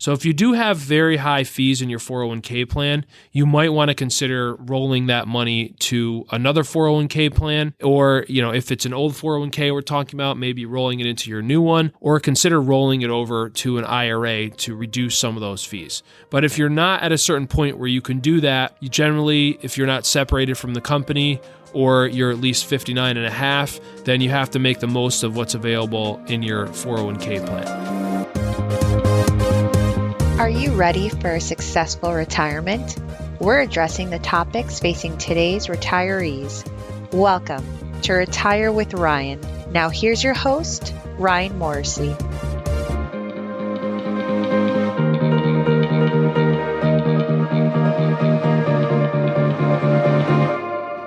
So if you do have very high fees in your 401k plan, you might want to consider rolling that money to another 401k plan, or, if it's an old 401k we're talking about, maybe rolling it into your new one, or consider rolling it over to an IRA to reduce some of those fees. But if you're not at a certain point where you can do that, you generally, if you're not separated from the company or you're at least 59 and a half, then you have to make the most of what's available in your 401k plan. Are you ready for a successful retirement? We're addressing the topics facing today's retirees. Welcome to Retire with Ryan. Now here's your host, Ryan Morrissey.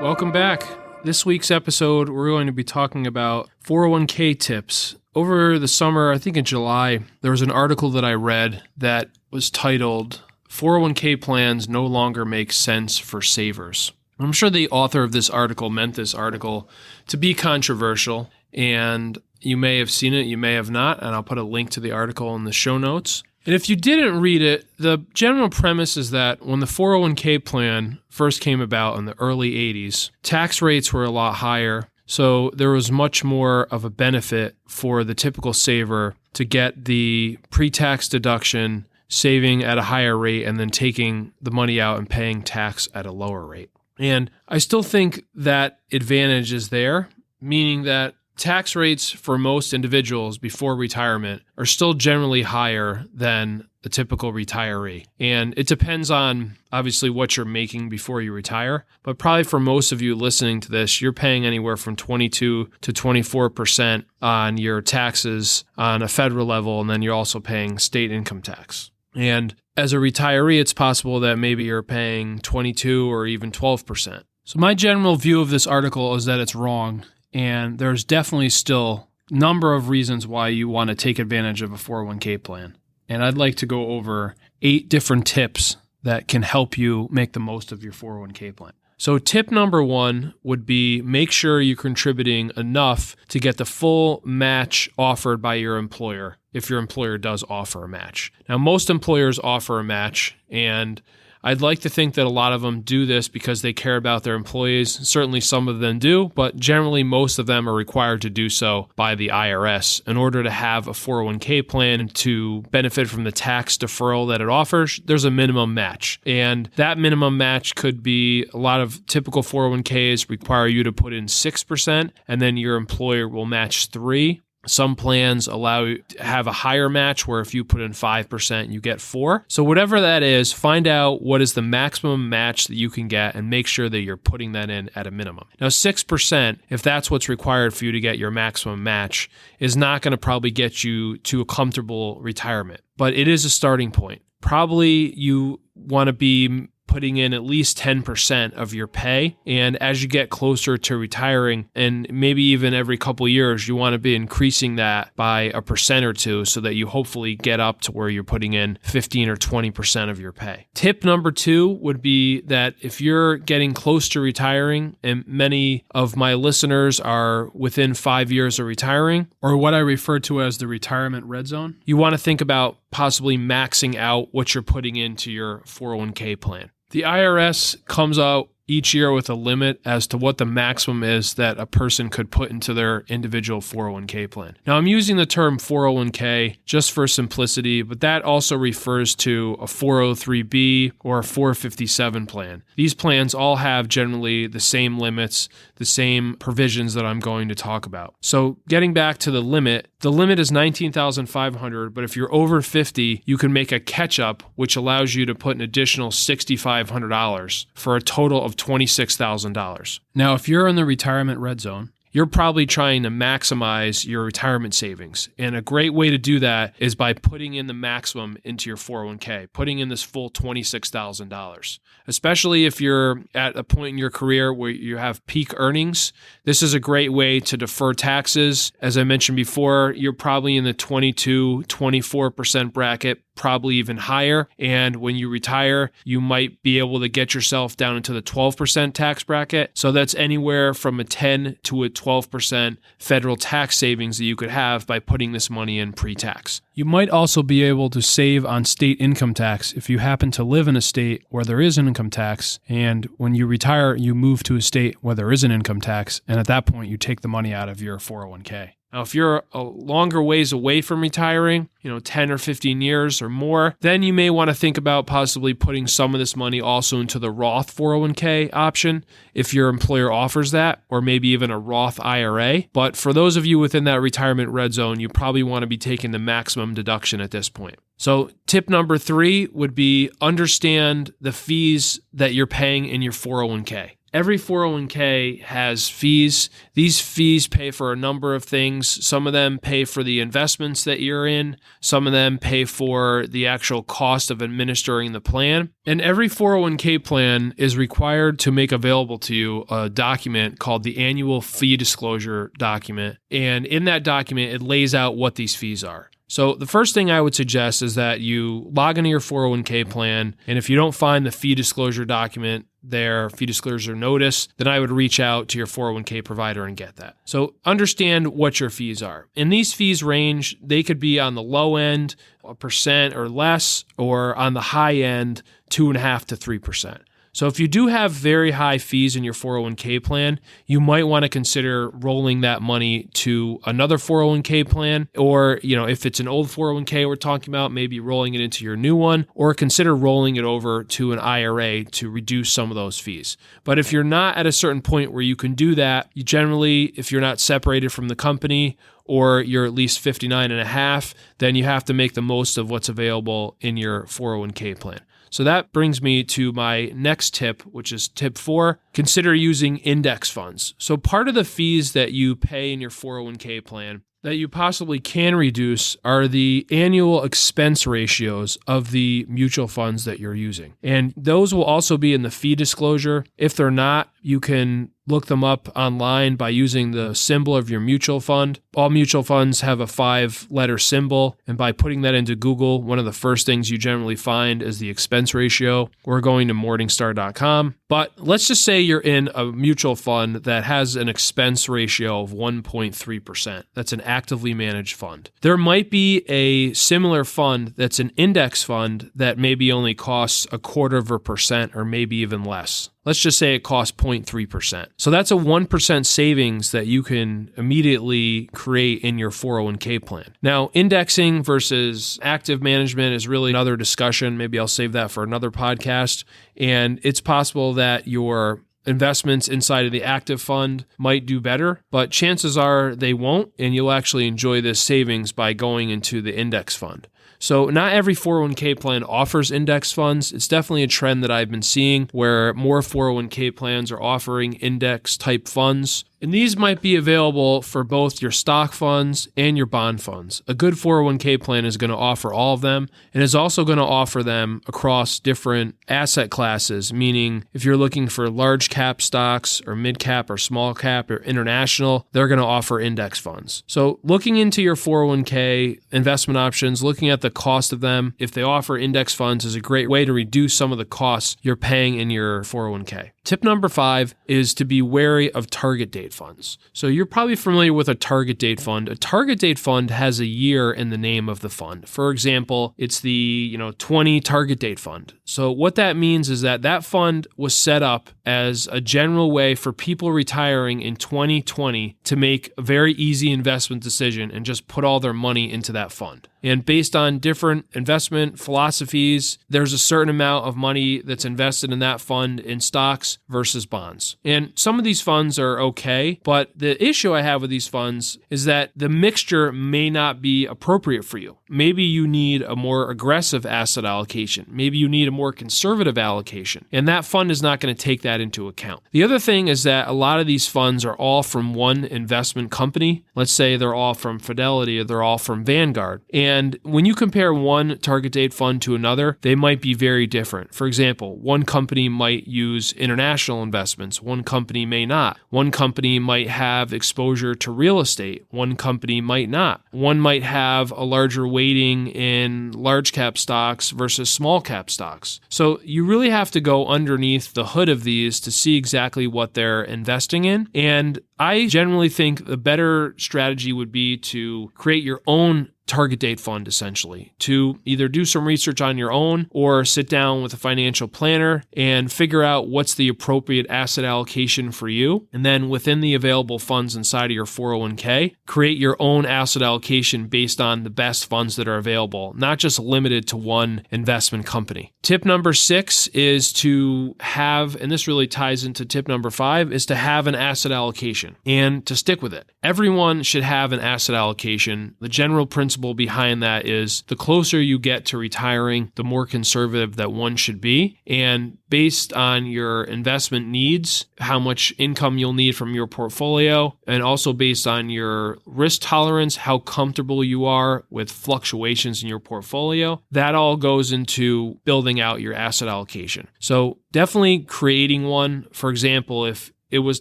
Welcome back. This week's episode, we're going to be talking about 401k tips. Over the summer, I think in July, there was an article that I read that was titled, 401k Plans No Longer Make Sense for Savers. I'm sure the author of this article meant this article to be controversial, and you may have seen it, you may have not, and I'll put a link to the article in the show notes. And if you didn't read it, the general premise is that when the 401k plan first came about in the early 80s, tax rates were a lot higher. So there was much more of a benefit for the typical saver to get the pre-tax deduction, saving at a higher rate, and then taking the money out and paying tax at a lower rate. And I still think that advantage is there, meaning that tax rates for most individuals before retirement are still generally higher than the typical retiree. And it depends on obviously what you're making before you retire, but probably for most of you listening to this, you're paying anywhere from 22 to 24% on your taxes on a federal level, and then you're also paying state income tax. And as a retiree, it's possible that maybe you're paying 22 or even 12%. So my general view of this article is that it's wrong. And there's definitely still a number of reasons why you want to take advantage of a 401k plan. And I'd like to go over 8 different tips that can help you make the most of your 401k plan. So tip number 1 would be make sure you're contributing enough to get the full match offered by your employer, if your employer does offer a match. Now, most employers offer a match, and I'd like to think that a lot of them do this because they care about their employees. Certainly some of them do, but generally most of them are required to do so by the IRS in order to have a 401k plan to benefit from the tax deferral that it offers. There's a minimum match, and that minimum match could be a lot of typical 401ks require you to put in 6%, and then your employer will match 3%. Some plans allow you to have a higher match where if you put in 5%, you get 4%. So whatever that is, find out what is the maximum match that you can get and make sure that you're putting that in at a minimum. Now, 6%, if that's what's required for you to get your maximum match, is not going to probably get you to a comfortable retirement, but it is a starting point. Probably you want to be putting in at least 10% of your pay. And as you get closer to retiring, and maybe even every couple of years, you want to be increasing that by a percent or two so that you hopefully get up to where you're putting in 15 or 20% of your pay. Tip number 2 would be that if you're getting close to retiring, and many of my listeners are within 5 years of retiring, or what I refer to as the retirement red zone, you want to think about possibly maxing out what you're putting into your 401k plan. The IRS comes out each year with a limit as to what the maximum is that a person could put into their individual 401k plan. Now, I'm using the term 401k just for simplicity, but that also refers to a 403b or a 457 plan. These plans all have generally the same limits, the same provisions that I'm going to talk about. So getting back to the limit is $19,500, but if you're over 50, you can make a catch-up, which allows you to put an additional $6,500 for a total of $26,000. Now, if you're in the retirement red zone, you're probably trying to maximize your retirement savings. And a great way to do that is by putting in the maximum into your 401k, putting in this full $26,000. Especially if you're at a point in your career where you have peak earnings, this is a great way to defer taxes. As I mentioned before, you're probably in the 22, 24% bracket. probably even higher. And when you retire, you might be able to get yourself down into the 12% tax bracket. So that's anywhere from a 10 to a 12% federal tax savings that you could have by putting this money in pre-tax. You might also be able to save on state income tax if you happen to live in a state where there is an income tax, and when you retire, you move to a state where there is an income tax, and at that point, you take the money out of your 401k. Now, if you're a longer ways away from retiring, 10 or 15 years or more, then you may want to think about possibly putting some of this money also into the Roth 401k option if your employer offers that, or maybe even a Roth IRA. But for those of you within that retirement red zone, you probably want to be taking the maximum deduction at this point. So tip number 3 would be understand the fees that you're paying in your 401k. Every 401k has fees. These fees pay for a number of things. Some of them pay for the investments that you're in. Some of them pay for the actual cost of administering the plan. And every 401k plan is required to make available to you a document called the annual fee disclosure document. And in that document, it lays out what these fees are. So the first thing I would suggest is that you log into your 401k plan, and if you don't find the fee disclosure document there, fee disclosure notice, then I would reach out to your 401k provider and get that. So understand what your fees are. And these fees range, they could be on the low end, 1% or less, or on the high end, 2.5% to 3%. So if you do have very high fees in your 401k plan, you might want to consider rolling that money to another 401k plan, or, if it's an old 401k we're talking about, maybe rolling it into your new one, or consider rolling it over to an IRA to reduce some of those fees. But if you're not at a certain point where you can do that, you generally, if you're not separated from the company, or you're at least 59 and a half, then you have to make the most of what's available in your 401k plan. So that brings me to my next tip, which is tip 4, consider using index funds. So part of the fees that you pay in your 401k plan that you possibly can reduce are the annual expense ratios of the mutual funds that you're using. And those will also be in the fee disclosure. If they're not, you can look them up online by using the symbol of your mutual fund. All mutual funds have a 5-letter symbol, and by putting that into Google, one of the first things you generally find is the expense ratio, or going to Morningstar.com. But let's just say you're in a mutual fund that has an expense ratio of 1.3%. That's an actively managed fund. There might be a similar fund that's an index fund that maybe only costs 0.25% or maybe even less. Let's just say it costs 0.3%. So that's a 1% savings that you can immediately create in your 401k plan. Now, indexing versus active management is really another discussion. Maybe I'll save that for another podcast. And it's possible that your investments inside of the active fund might do better, but chances are they won't, and you'll actually enjoy this savings by going into the index fund. So not every 401k plan offers index funds. It's definitely a trend that I've been seeing where more 401k plans are offering index type funds. And these might be available for both your stock funds and your bond funds. A good 401k plan is going to offer all of them, and is also going to offer them across different asset classes, meaning if you're looking for large cap stocks or mid cap or small cap or international, they're going to offer index funds. So looking into your 401k investment options, looking at the cost of them, if they offer index funds, is a great way to reduce some of the costs you're paying in your 401k. Tip number 5 is to be wary of target date funds. So you're probably familiar with a target date fund. A target date fund has a year in the name of the fund. For example, it's the 20 target date fund. So what that means is that that fund was set up as a general way for people retiring in 2020 to make a very easy investment decision and just put all their money into that fund. And based on different investment philosophies, there's a certain amount of money that's invested in that fund in stocks versus bonds. And some of these funds are okay, but the issue I have with these funds is that the mixture may not be appropriate for you. Maybe you need a more aggressive asset allocation. Maybe you need a more conservative allocation. And that fund is not going to take that into account. The other thing is that a lot of these funds are all from one investment company. Let's say they're all from Fidelity or they're all from Vanguard. And when you compare one target date fund to another, they might be very different. For example, one company might use international investments. One company may not. One company might have exposure to real estate. One company might not. One might have a larger weighting in large cap stocks versus small cap stocks. So you really have to go underneath the hood of these to see exactly what they're investing in. And I generally think the better strategy would be to create your own target date fund, essentially, to either do some research on your own or sit down with a financial planner and figure out what's the appropriate asset allocation for you. And then within the available funds inside of your 401k, create your own asset allocation based on the best funds that are available, not just limited to one investment company. Tip number 6 is to have, and this really ties into tip number 5, is to have an asset allocation and to stick with it. Everyone should have an asset allocation. The general principle behind that is the closer you get to retiring, the more conservative that one should be. And based on your investment needs, how much income you'll need from your portfolio, and also based on your risk tolerance, how comfortable you are with fluctuations in your portfolio, that all goes into building out your asset allocation. So definitely creating one. For example, if it was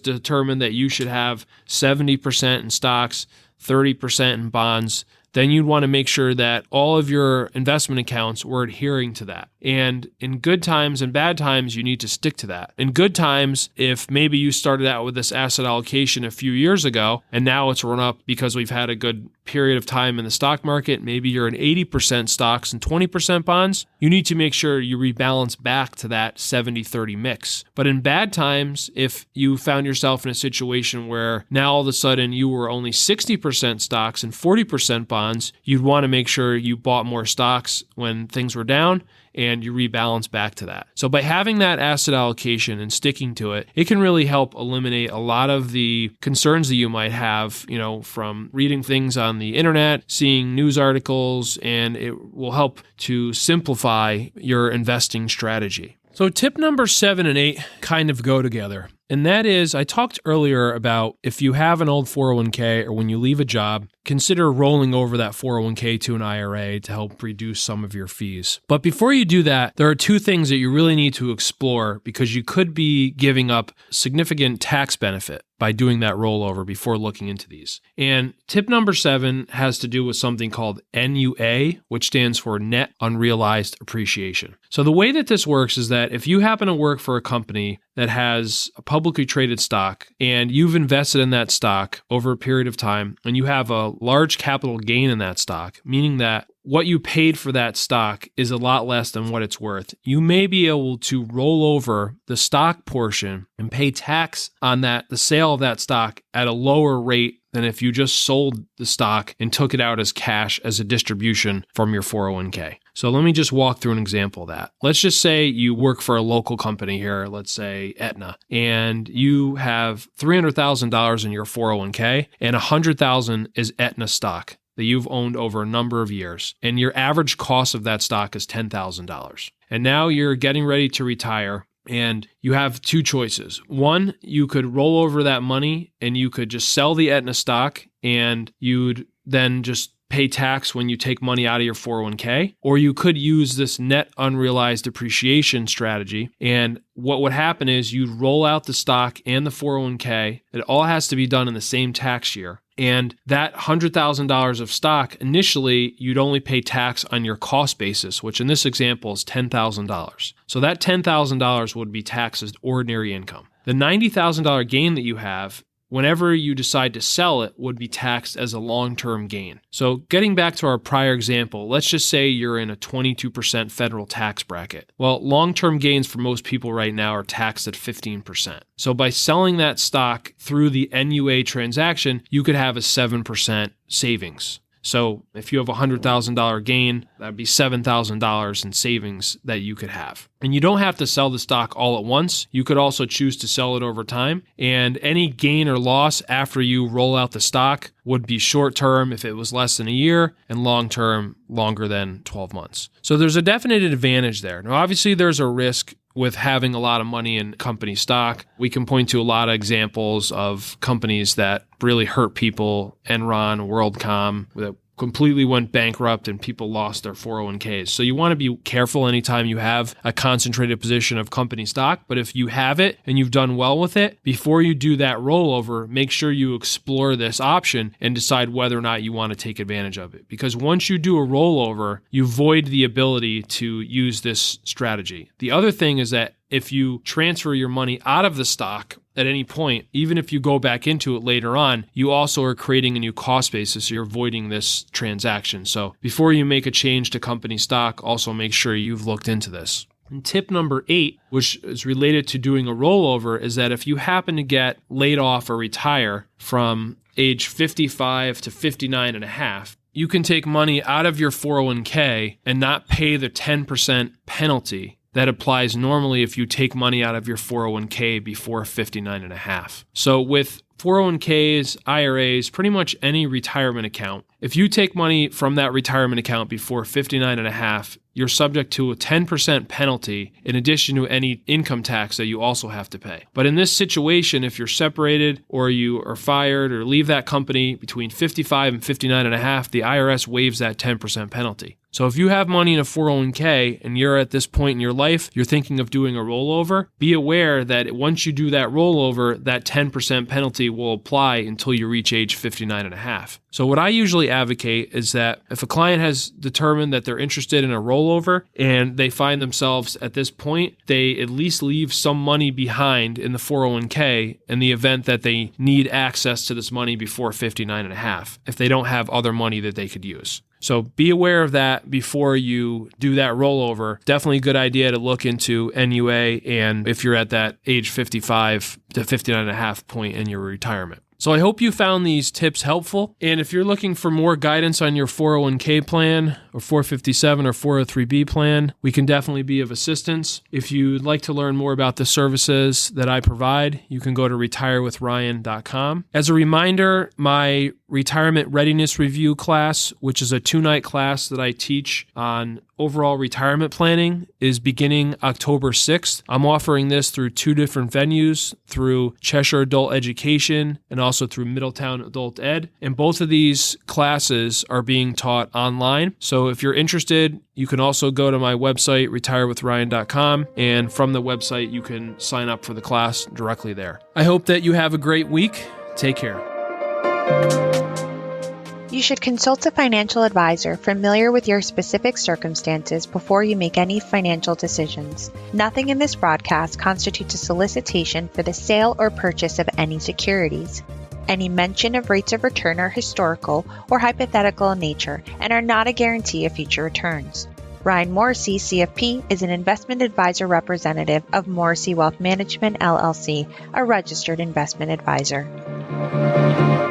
determined that you should have 70% in stocks, 30% in bonds, then you'd want to make sure that all of your investment accounts were adhering to that. And in good times and bad times, you need to stick to that. In good times, if maybe you started out with this asset allocation a few years ago, and now it's run up because we've had a good period of time in the stock market, maybe you're in 80% stocks and 20% bonds, you need to make sure you rebalance back to that 70-30 mix. But in bad times, if you found yourself in a situation where now all of a sudden you were only 60% stocks and 40% bonds, you'd want to make sure you bought more stocks when things were down and you rebalance back to that. So by having that asset allocation and sticking to it, it can really help eliminate a lot of the concerns that you might have, from reading things on the internet, seeing news articles, and it will help to simplify your investing strategy. So tip number 7 and 8 kind of go together. And that is, I talked earlier about if you have an old 401k or when you leave a job, consider rolling over that 401k to an IRA to help reduce some of your fees. But before you do that, there are 2 things that you really need to explore because you could be giving up significant tax benefit by doing that rollover before looking into these. And tip number 7 has to do with something called NUA, which stands for Net Unrealized Appreciation. So the way that this works is that if you happen to work for a company that has a publicly traded stock and you've invested in that stock over a period of time and you have a large capital gain in that stock, meaning that what you paid for that stock is a lot less than what it's worth, you may be able to roll over the stock portion and pay tax on the sale of that stock at a lower rate than if you just sold the stock and took it out as cash as a distribution from your 401k. So let me just walk through an example of that. Let's just say you work for a local company here, let's say Aetna, and you have $300,000 in your 401k and $100,000 is Aetna stock that you've owned over a number of years, and your average cost of that stock is $10,000. And now you're getting ready to retire, and you have 2 choices. One, you could roll over that money and you could just sell the Aetna stock and you'd then just pay tax when you take money out of your 401k, or you could use this net unrealized appreciation strategy. And what would happen is you'd roll out the stock and the 401k. It all has to be done in the same tax year. And that $100,000 of stock, initially, you'd only pay tax on your cost basis, which in this example is $10,000. So that $10,000 would be taxed as ordinary income. The $90,000 gain that you have, whenever you decide to sell it, would be taxed as a long-term gain. So getting back to our prior example, let's just say you're in a 22% federal tax bracket. Well, long-term gains for most people right now are taxed at 15%. So by selling that stock through the NUA transaction, you could have a 7% savings. So if you have a $100,000 gain, that'd be $7,000 in savings that you could have. And you don't have to sell the stock all at once. You could also choose to sell it over time. And any gain or loss after you roll out the stock would be short term if it was less than a year, and long term longer than 12 months. So there's a definite advantage there. Now, obviously, there's a risk with having a lot of money in company stock. We can point to a lot of examples of companies that really hurt people, Enron, WorldCom, that completely went bankrupt and people lost their 401ks. So you want to be careful anytime you have a concentrated position of company stock. But if you have it and you've done well with it, before you do that rollover, make sure you explore this option and decide whether or not you want to take advantage of it. Because once you do a rollover, you void the ability to use this strategy. The other thing is that if you transfer your money out of the stock at any point, even if you go back into it later on, you also are creating a new cost basis. So you're avoiding this transaction. So before you make a change to company stock, also make sure you've looked into this. And tip number 8, which is related to doing a rollover, is that if you happen to get laid off or retire from age 55 to 59 and a half, you can take money out of your 401k and not pay the 10% penalty that applies normally if you take money out of your 401k before 59 and a half. So with 401ks, IRAs, pretty much any retirement account, if you take money from that retirement account before 59 and a half, you're subject to a 10% penalty in addition to any income tax that you also have to pay. But in this situation, if you're separated or you are fired or leave that company between 55 and 59 and a half, the IRS waives that 10% penalty. So if you have money in a 401k and you're at this point in your life, you're thinking of doing a rollover, be aware that once you do that rollover, that 10% penalty will apply until you reach age 59 and a half. So what I usually advocate is that if a client has determined that they're interested in a rollover and they find themselves at this point, they at least leave some money behind in the 401k in the event that they need access to this money before 59 and a half, if they don't have other money that they could use. So be aware of that before you do that rollover. Definitely a good idea to look into NUA and if you're at that age 55 to 59 and a half point in your retirement. So I hope you found these tips helpful. And if you're looking for more guidance on your 401k plan or 457 or 403b plan, we can definitely be of assistance. If you'd like to learn more about the services that I provide, you can go to retirewithryan.com. As a reminder, my retirement readiness review class, which is a 2-night class that I teach on overall retirement planning, is beginning October 6th. I'm offering this through 2 different venues, through Cheshire Adult Education and also through Middletown Adult Ed. And both of these classes are being taught online. So if you're interested, you can also go to my website, retirewithryan.com, and from the website, you can sign up for the class directly there. I hope that you have a great week. Take care. You should consult a financial advisor familiar with your specific circumstances before you make any financial decisions. Nothing in this broadcast constitutes a solicitation for the sale or purchase of any securities. Any mention of rates of return are historical or hypothetical in nature and are not a guarantee of future returns. Ryan Morrissey, CFP, is an investment advisor representative of Morrissey Wealth Management, LLC, a registered investment advisor.